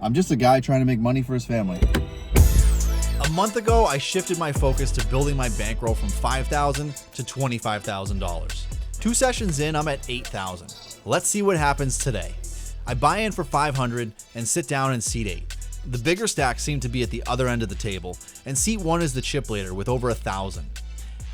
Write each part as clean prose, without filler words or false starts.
I'm just a guy trying to make money for his family. A month ago, I shifted my focus to building my bankroll from $5,000 to $25,000. 2 sessions in, I'm at $8,000. Let's see what happens today. I buy in for $500 and sit down in seat 8. The bigger stacks seem to be at the other end of the table, and seat 1 is the chip leader with over 1,000.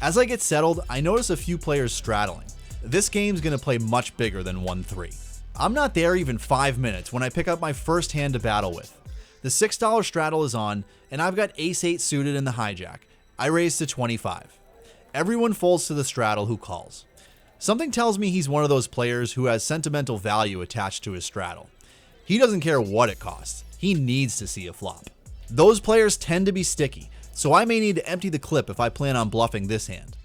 As I get settled, I notice a few players straddling. This game's gonna play much bigger than 1-3. I'm not there even 5 minutes when I pick up my first hand to battle with. The $6 straddle is on, and I've got ace-8 suited in the hijack. I raise to 25. Everyone folds to the straddle who calls. Something tells me he's one of those players who has sentimental value attached to his straddle. He doesn't care what it costs. He needs to see a flop. Those players tend to be sticky, so I may need to empty the clip if I plan on bluffing this hand.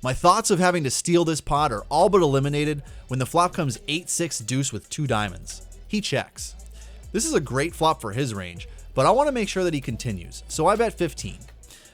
My thoughts of having to steal this pot are all but eliminated when the flop comes 8-6 deuce with 2 diamonds. He checks. This is a great flop for his range, but I want to make sure that he continues, so I bet 15.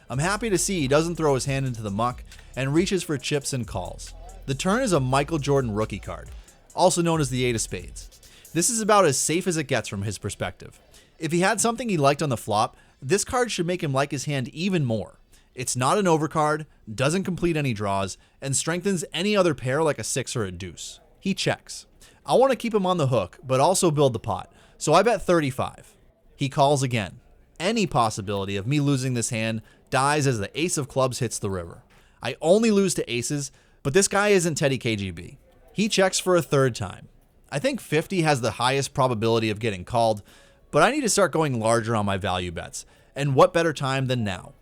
I'm happy to see he doesn't throw his hand into the muck and reaches for chips and calls. The turn is a Michael Jordan rookie card, also known as the 8 of spades. This is about as safe as it gets from his perspective. If he had something he liked on the flop, this card should make him like his hand even more. It's not an overcard, doesn't complete any draws, and strengthens any other pair like a 6 or a deuce. He checks. I want to keep him on the hook, but also build the pot, so I bet 35. He calls again. Any possibility of me losing this hand dies as the ace of clubs hits the river. I only lose to aces, but this guy isn't Teddy KGB. He checks for a 3rd time. I think 50 has the highest probability of getting called, but I need to start going larger on my value bets, and what better time than now?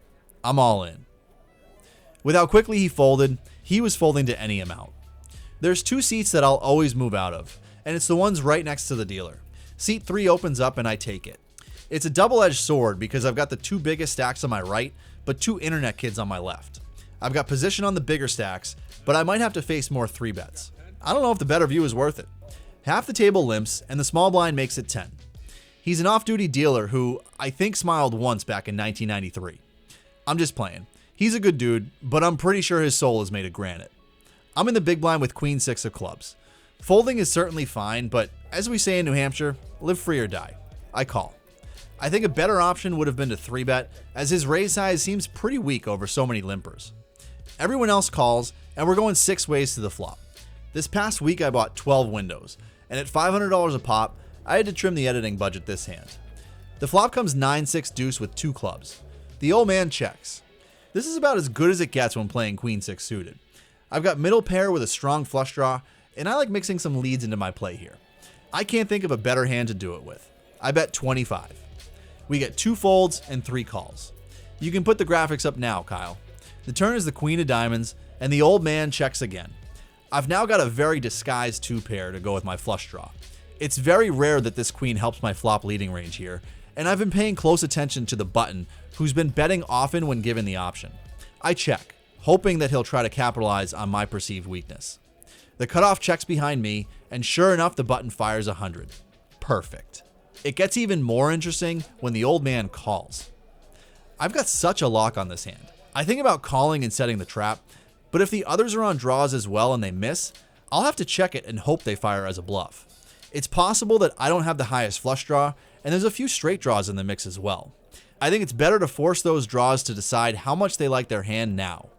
I'm all in. With how quickly he folded, he was folding to any amount. There's 2 seats that I'll always move out of, and it's the ones right next to the dealer. Seat 3 opens up and I take it. It's a double-edged sword because I've got the 2 biggest stacks on my right, but 2 internet kids on my left. I've got position on the bigger stacks, but I might have to face more 3 bets. I don't know if the better view is worth it. Half the table limps and the small blind makes it 10. He's an off-duty dealer who I think smiled once back in 1993. I'm just playing. He's a good dude, but I'm pretty sure his soul is made of granite. I'm in the big blind with queen 6 of clubs. Folding is certainly fine, but as we say in New Hampshire, live free or die. I call. I think a better option would have been to 3-bet, as his raise size seems pretty weak over so many limpers. Everyone else calls, and we're going 6 ways to the flop. This past week I bought 12 windows, and at $500 a pop, I had to trim the editing budget this hand. The flop comes 9-6 deuce with 2 clubs. The old man checks. This is about as good as it gets when playing queen 6 suited. I've got middle pair with a strong flush draw, and I like mixing some leads into my play here. I can't think of a better hand to do it with. I bet 25. We get 2 folds and 3 calls. You can put the graphics up now, Kyle. The turn is the queen of diamonds, and the old man checks again. I've now got a very disguised 2 pair to go with my flush draw. It's very rare that this queen helps my flop leading range here, and I've been paying close attention to the button, who's been betting often when given the option. I check, hoping that he'll try to capitalize on my perceived weakness. The cutoff checks behind me, and sure enough, the button fires 100. Perfect. It gets even more interesting when the old man calls. I've got such a lock on this hand. I think about calling and setting the trap, but if the others are on draws as well and they miss, I'll have to check it and hope they fire as a bluff. It's possible that I don't have the highest flush draw, and there's a few straight draws in the mix as well. I think it's better to force those draws to decide how much they like their hand now.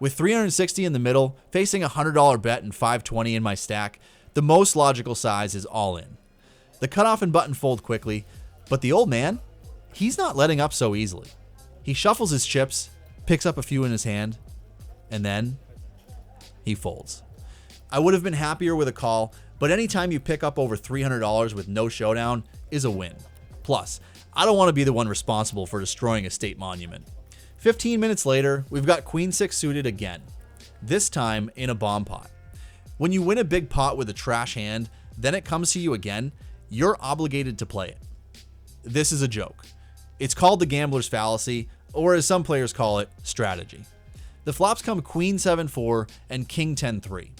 With 360 in the middle, facing a $100 bet and 520 in my stack, the most logical size is all in. The cutoff and button fold quickly, but the old man, he's not letting up so easily. He shuffles his chips, picks up a few in his hand, and then he folds. I would have been happier with a call, but anytime you pick up over $300 with no showdown is a win. Plus, I don't want to be the one responsible for destroying a state monument. 15 minutes later, we've got queen 6 suited again, this time in a bomb pot. When you win a big pot with a trash hand, then it comes to you again, you're obligated to play it. This is a joke. It's called the gambler's fallacy, or as some players call it, strategy. The flops come queen 7-4 and king 10-3.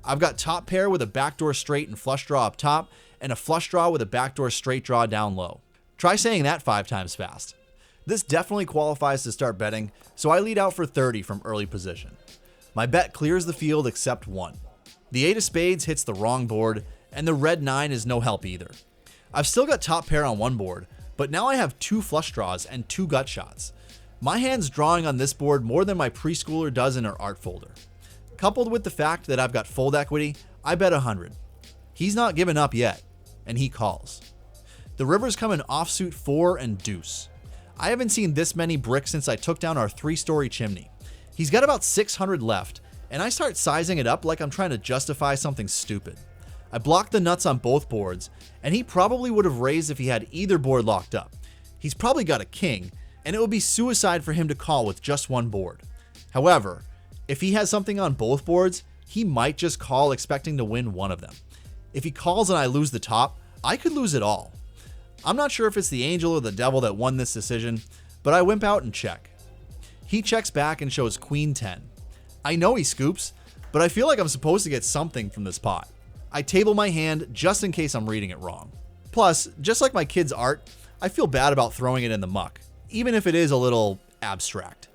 I've got top pair with a backdoor straight and flush draw up top, and a flush draw with a backdoor straight draw down low. Try saying that 5 times fast. This definitely qualifies to start betting, so I lead out for 30 from early position. My bet clears the field except one. The 8 of spades hits the wrong board, and the red 9 is no help either. I've still got top pair on one board, but now I have 2 flush draws and 2 gut shots. My hand's drawing on this board more than my preschooler does in her art folder. Coupled with the fact that I've got fold equity, I bet 100. He's not giving up yet, and he calls. The river's coming offsuit 4 and deuce. I haven't seen this many bricks since I took down our 3-story chimney. He's got about 600 left, and I start sizing it up like I'm trying to justify something stupid. I blocked the nuts on both boards, and he probably would have raised if he had either board locked up. He's probably got a king, and it would be suicide for him to call with just one board. However, if he has something on both boards, he might just call expecting to win one of them. If he calls and I lose the top, I could lose it all. I'm not sure if it's the angel or the devil that won this decision, but I wimp out and check. He checks back and shows queen 10. I know he scoops, but I feel like I'm supposed to get something from this pot. I table my hand just in case I'm reading it wrong. Plus, just like my kid's art, I feel bad about throwing it in the muck, even if it is a little abstract.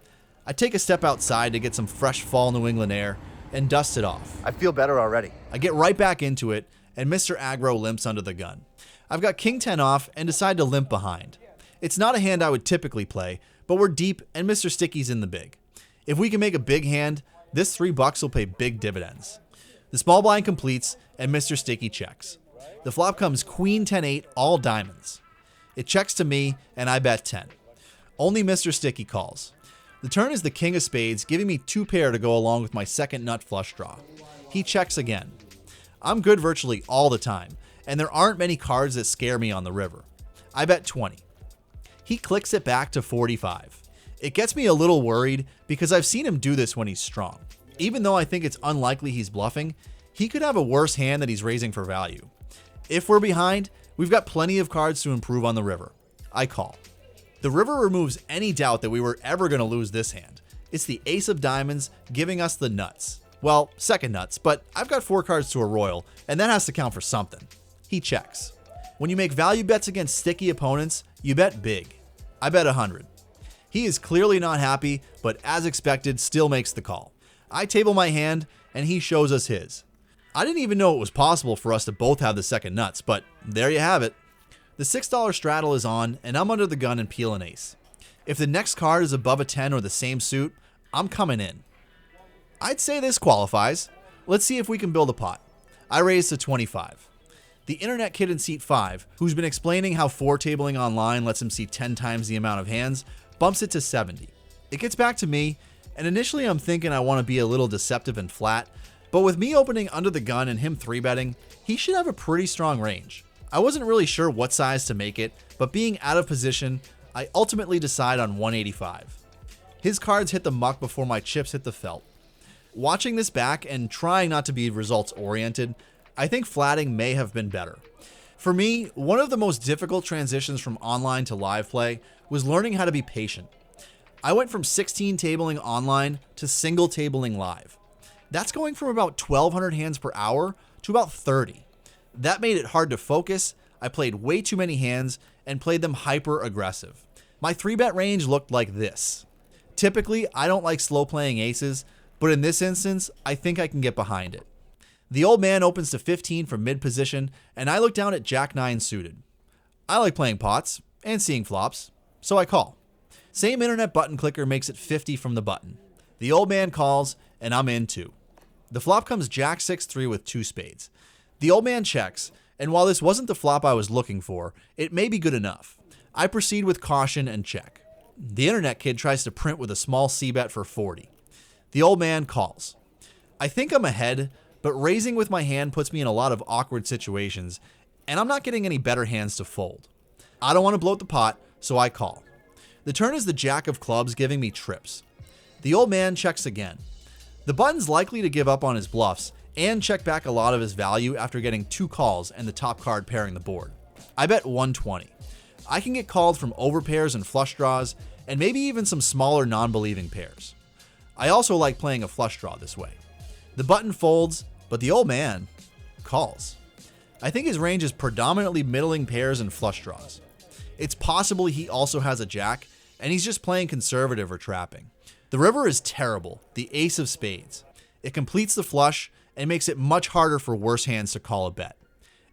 I take a step outside to get some fresh fall New England air and dust it off. I feel better already. I get right back into it, and Mr. Aggro limps under the gun. I've got king 10 off and decide to limp behind. It's not a hand I would typically play, but we're deep and Mr. Sticky's in the big. If we can make a big hand, this $3 will pay big dividends. The small blind completes and Mr. Sticky checks. The flop comes queen 10-8, all diamonds. It checks to me and I bet 10. Only Mr. Sticky calls. The turn is the king of spades, giving me 2 pair to go along with my second nut flush draw. He checks again. I'm good virtually all the time, and there aren't many cards that scare me on the river. I bet 20. He clicks it back to 45. It gets me a little worried because I've seen him do this when he's strong. Even though I think it's unlikely he's bluffing, he could have a worse hand that he's raising for value. If we're behind, we've got plenty of cards to improve on the river. I call. The river removes any doubt that we were ever going to lose this hand. It's the ace of diamonds giving us the nuts. Well, second nuts, but I've got 4 cards to a royal, and that has to count for something. He checks. When you make value bets against sticky opponents, you bet big. I bet 100. He is clearly not happy, but as expected, still makes the call. I table my hand, and he shows us his. I didn't even know it was possible for us to both have the second nuts, but there you have it. The $6 straddle is on, and I'm under the gun and peel an ace. If the next card is above a 10 or the same suit, I'm coming in. I'd say this qualifies. Let's see if we can build a pot. I raise to 25. The internet kid in seat 5, who's been explaining how 4-tabling online lets him see 10 times the amount of hands, bumps it to 70. It gets back to me, and initially I'm thinking I want to be a little deceptive and flat, but with me opening under the gun and him 3-betting, he should have a pretty strong range. I wasn't really sure what size to make it, but being out of position, I ultimately decide on 185. His cards hit the muck before my chips hit the felt. Watching this back and trying not to be results oriented, I think flatting may have been better. For me, one of the most difficult transitions from online to live play was learning how to be patient. I went from 16 tabling online to single tabling live. That's going from about 1,200 hands per hour to about 30. That made it hard to focus. I played way too many hands and played them hyper aggressive. My 3-bet range looked like this. Typically, I don't like slow playing aces, but in this instance, I think I can get behind it. The old man opens to 15 from mid position, and I look down at Jack 9 suited. I like playing pots and seeing flops, so I call. Same internet button clicker makes it 50 from the button. The old man calls, and I'm in too. The flop comes Jack 6-3 with 2 spades. The old man checks, and while this wasn't the flop I was looking for, it may be good enough. I proceed with caution and check. The internet kid tries to print with a small c-bet for 40. The old man calls. I think I'm ahead, but raising with my hand puts me in a lot of awkward situations, and I'm not getting any better hands to fold. I don't want to bloat the pot, so I call. The turn is the jack of clubs giving me trips. The old man checks again. The button's likely to give up on his bluffs and check back a lot of his value after getting 2 calls and the top card pairing the board. I bet 120. I can get called from overpairs and flush draws, and maybe even some smaller non-believing pairs. I also like playing a flush draw this way. The button folds, but the old man calls. I think his range is predominantly middling pairs and flush draws. It's possible he also has a jack, and he's just playing conservative or trapping. The river is terrible, the ace of spades. It completes the flush and makes it much harder for worse hands to call a bet.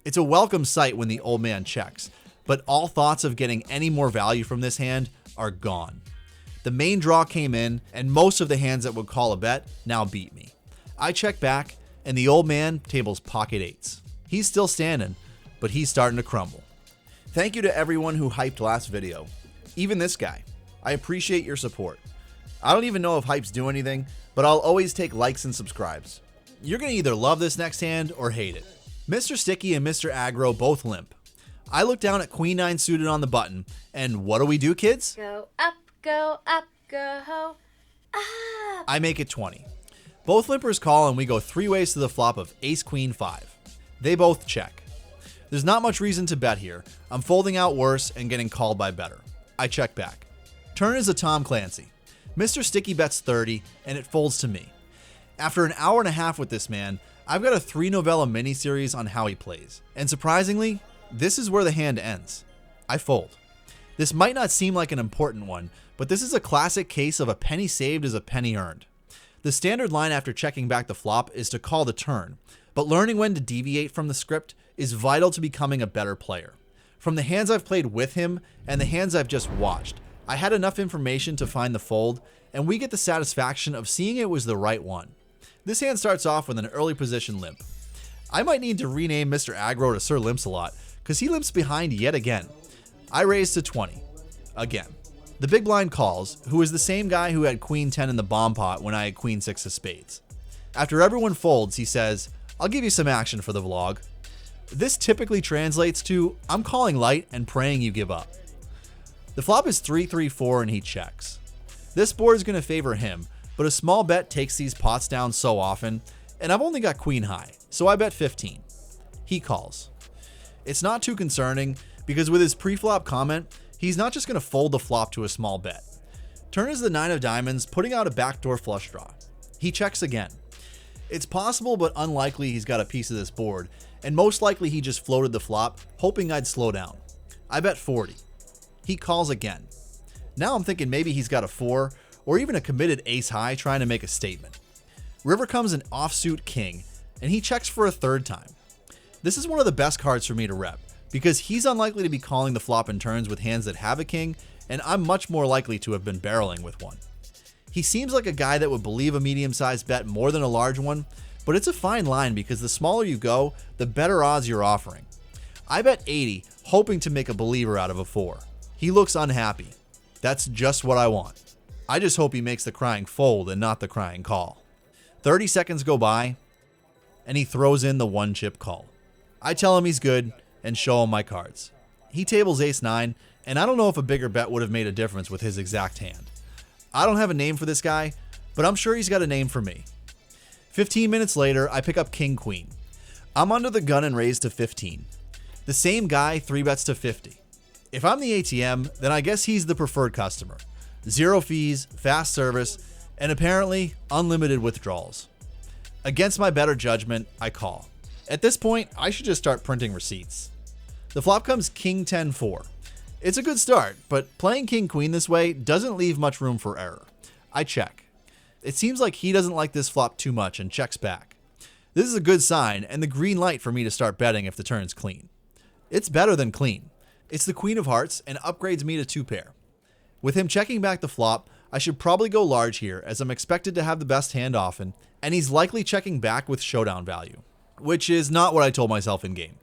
It's a welcome sight when the old man checks, but all thoughts of getting any more value from this hand are gone. The main draw came in, and most of the hands that would call a bet now beat me. I check back, and the old man tables pocket eights. He's still standing, but he's starting to crumble. Thank you to everyone who hyped last video. Even this guy. I appreciate your support. I don't even know if hypes do anything, but I'll always take likes and subscribes. You're going to either love this next hand or hate it. Mr. Sticky and Mr. Aggro both limp. I look down at Queen 9 suited on the button, and what do, kids? Go up, go up, go up. I make it 20. Both limpers call and we go 3 ways to the flop of Ace Queen 5. They both check. There's not much reason to bet here. I'm folding out worse and getting called by better. I check back. Turn is a Tom Clancy. Mr. Sticky bets 30 and it folds to me. After an hour and a half with this man, I've got a 3-novella miniseries on how he plays. And surprisingly, this is where the hand ends. I fold. This might not seem like an important one, but this is a classic case of a penny saved is a penny earned. The standard line after checking back the flop is to call the turn, but learning when to deviate from the script is vital to becoming a better player. From the hands I've played with him and the hands I've just watched, I had enough information to find the fold, and we get the satisfaction of seeing it was the right one. This hand starts off with an early position limp. I might need to rename Mr. Aggro to Sir Limps-a-Lot, because he limps behind yet again. I raise to 20. Again. The big blind calls, who is the same guy who had Queen 10 in the bomb pot when I had Queen 6 of spades. After everyone folds, he says, "I'll give you some action for the vlog." This typically translates to, "I'm calling light and praying you give up." The flop is 3-3-4 and he checks. This board is going to favor him, but a small bet takes these pots down so often, and I've only got queen high, so I bet 15. He calls. It's not too concerning, because with his pre-flop comment, he's not just going to fold the flop to a small bet. Turn is the 9 of diamonds, putting out a backdoor flush draw. He checks again. It's possible but unlikely he's got a piece of this board, and most likely he just floated the flop, hoping I'd slow down. I bet 40. He calls again. Now I'm thinking maybe he's got a 4, or even a committed ace high trying to make a statement. River comes an offsuit king, and he checks for a 3rd time. This is one of the best cards for me to rep, because he's unlikely to be calling the flop in turns with hands that have a king, and I'm much more likely to have been barreling with one. He seems like a guy that would believe a medium-sized bet more than a large one, but it's a fine line because the smaller you go, the better odds you're offering. I bet 80, hoping to make a believer out of a 4. He looks unhappy. That's just what I want. I just hope he makes the crying fold and not the crying call. 30 seconds go by, and he throws in the 1-chip call. I tell him he's good and show him my cards. He tables ace 9, and I don't know if a bigger bet would have made a difference with his exact hand. I don't have a name for this guy, but I'm sure he's got a name for me. 15 minutes later, I pick up king queen. I'm under the gun and raise to 15. The same guy 3-bets to 50. If I'm the ATM, then I guess he's the preferred customer. 0 fees, fast service, and apparently unlimited withdrawals. Against my better judgment, I call. At this point, I should just start printing receipts. The flop comes king 10-4. It's a good start, but playing king queen this way doesn't leave much room for error. I check. It seems like he doesn't like this flop too much and checks back. This is a good sign and the green light for me to start betting if the turn's clean. It's better than clean. It's the queen of hearts and upgrades me to 2 pair. With him checking back the flop, I should probably go large here as I'm expected to have the best hand often, and he's likely checking back with showdown value, which is not what I told myself in game.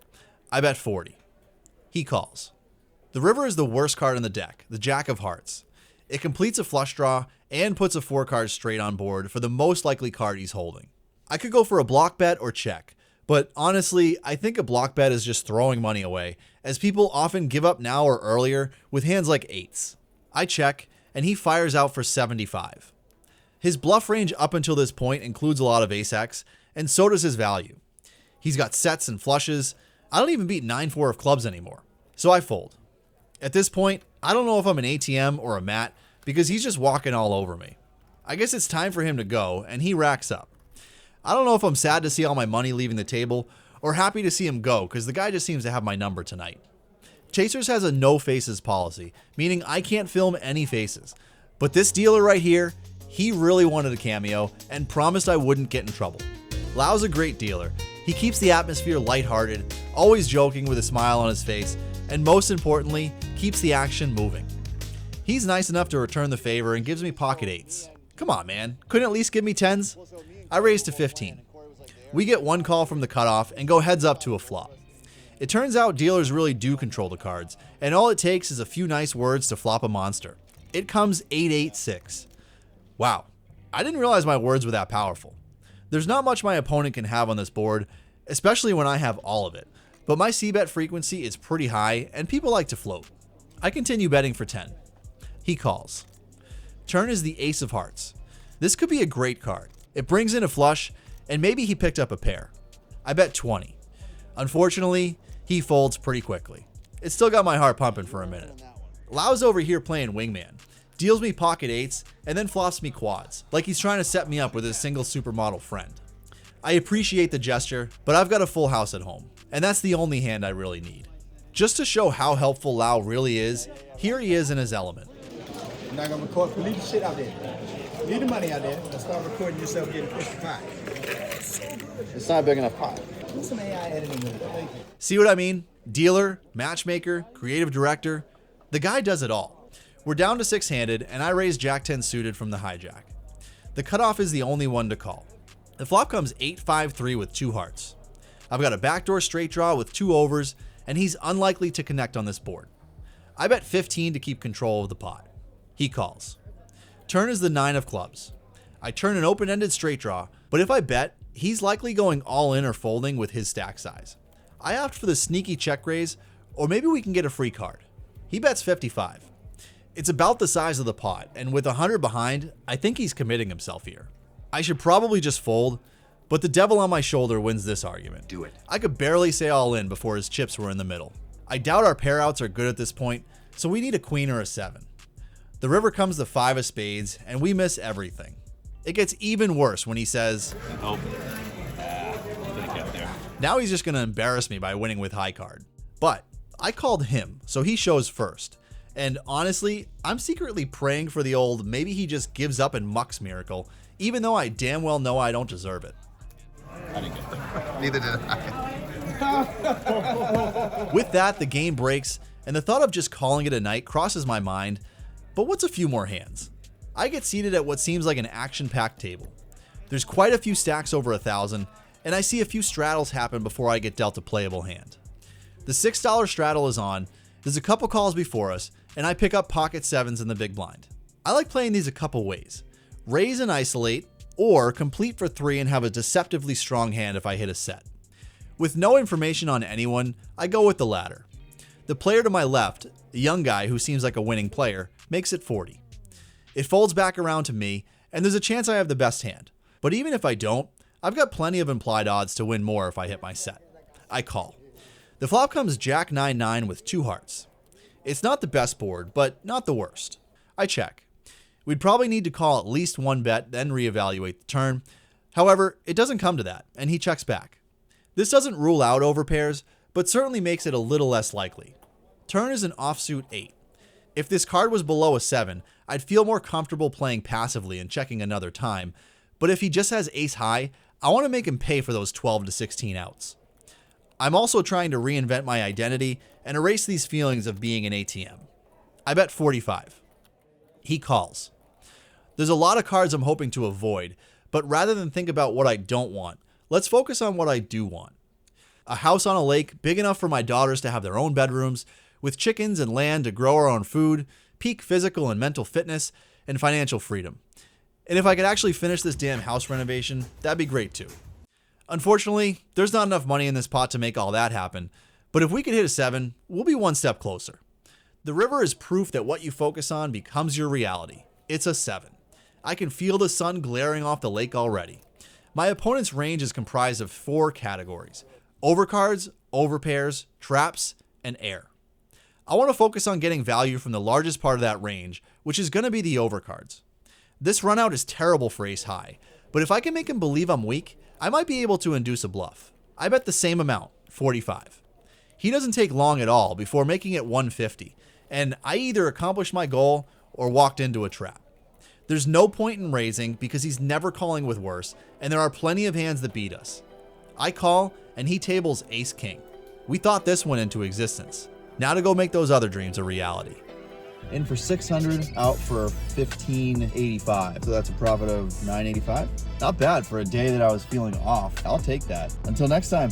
I bet 40. He calls. The river is the worst card in the deck, the jack of hearts. It completes a flush draw and puts a 4 card straight on board for the most likely card he's holding. I could go for a block bet or check, but honestly, I think a block bet is just throwing money away, as people often give up now or earlier with hands like 8s. I check, and he fires out for 75. His bluff range up until this point includes a lot of ace-x, and so does his value. He's got sets and flushes. I don't even beat 9-4 of clubs anymore, so I fold. At this point, I don't know if I'm an ATM or a mat, because he's just walking all over me. I guess it's time for him to go, and he racks up. I don't know if I'm sad to see all my money leaving the table, or happy to see him go, because the guy just seems to have my number tonight. Chasers has a no faces policy, meaning I can't film any faces. But this dealer right here, he really wanted a cameo and promised I wouldn't get in trouble. Lau's a great dealer, He keeps the atmosphere lighthearted, always joking with a smile on his face, and most importantly, keeps the action moving. He's nice enough to return the favor and gives me pocket 8s. Come on, man. Couldn't at least give me 10s? I raise to 15. We get one call from the cutoff and go heads up to a flop. It turns out dealers really do control the cards, and all it takes is a few nice words to flop a monster. It comes 8-8-6. Wow, I didn't realize my words were that powerful. There's not much my opponent can have on this board, especially when I have all of it, but my c-bet frequency is pretty high and people like to float. I continue betting for 10. He calls. Turn is the ace of hearts. This could be a great card. It brings in a flush, and maybe he picked up a pair. I bet 20. Unfortunately, he folds pretty quickly. It still got my heart pumping for a minute. Lau's over here playing wingman, deals me pocket 8s, and then flops me quads, like he's trying to set me up with his single supermodel friend. I appreciate the gesture, but I've got a full house at home, and that's the only hand I really need. Just to show how helpful Lau really is, here he is in his element. You're not gonna record, leave the shit out there. Leave the money out there and start recording yourself getting pushed the pot. It's so good. It's not a big enough pot. Do some AI editing with it. Thank you. See what I mean? Dealer, matchmaker, creative director. The guy does it all. We're down to 6-handed, and I raise Jack-10 suited from the hijack. The cutoff is the only one to call. The flop comes 8-5-3 with 2 hearts. I've got a backdoor straight draw with 2 overs, and he's unlikely to connect on this board. I bet 15 to keep control of the pot. He calls. Turn is the 9 of clubs. I turn an open-ended straight draw, but if I bet, he's likely going all in or folding with his stack size. I opt for the sneaky check raise, or maybe we can get a free card. He bets 55. It's about the size of the pot, and with 100 behind, I think he's committing himself here. I should probably just fold, but the devil on my shoulder wins this argument. Do it. I could barely say all in before his chips were in the middle. I doubt our pair outs are good at this point, so we need a queen or a 7. The river comes the 5 of spades, and we miss everything. It gets even worse when he says, Oh, didn't get there. now he's just going to embarrass me by winning with high card. But I called him, so he shows first. And honestly, I'm secretly praying for the old maybe he just gives up and mucks miracle, even though I damn well know I don't deserve it. I didn't get there. Neither did I. With that, the game breaks, and the thought of just calling it a night crosses my mind. But what's a few more hands? I get seated at what seems like an action-packed table. There's quite a few stacks over 1,000, and I see a few straddles happen before I get dealt a playable hand. The $6 straddle is on, there's a couple calls before us, and I pick up pocket 7s in the big blind. I like playing these a couple ways. Raise and isolate, or complete for 3 and have a deceptively strong hand if I hit a set. With no information on anyone, I go with the latter. The player to my left, a young guy who seems like a winning player, makes it 40. It folds back around to me, and there's a chance I have the best hand. But even if I don't, I've got plenty of implied odds to win more if I hit my set. I call. The flop comes Jack 9-9 with 2 hearts. It's not the best board, but not the worst. I check. We'd probably need to call at least one bet, then reevaluate the turn. However, it doesn't come to that, and he checks back. This doesn't rule out overpairs, but certainly makes it a little less likely. Turn is an offsuit 8. If this card was below a 7, I'd feel more comfortable playing passively and checking another time, but if he just has ace high, I want to make him pay for those 12 to 16 outs. I'm also trying to reinvent my identity and erase these feelings of being an ATM. I bet 45. He calls. There's a lot of cards I'm hoping to avoid, but rather than think about what I don't want, let's focus on what I do want. A house on a lake big enough for my daughters to have their own bedrooms, with chickens and land to grow our own food, peak physical and mental fitness, and financial freedom. And if I could actually finish this damn house renovation, that'd be great too. Unfortunately, there's not enough money in this pot to make all that happen, but if we could hit a 7, we'll be one step closer. The river is proof that what you focus on becomes your reality. It's a 7. I can feel the sun glaring off the lake already. My opponent's range is comprised of 4 categories: overcards, overpairs, traps, and air. I want to focus on getting value from the largest part of that range, which is going to be the overcards. This runout is terrible for ace high, but if I can make him believe I'm weak, I might be able to induce a bluff. I bet the same amount, 45. He doesn't take long at all before making it 150, and I either accomplished my goal or walked into a trap. There's no point in raising because he's never calling with worse, and there are plenty of hands that beat us. I call, and he tables ace king. We thought this went into existence. Now to go make those other dreams a reality. In for 600, out for 1585. So that's a profit of 985. Not bad for a day that I was feeling off. I'll take that. Until next time.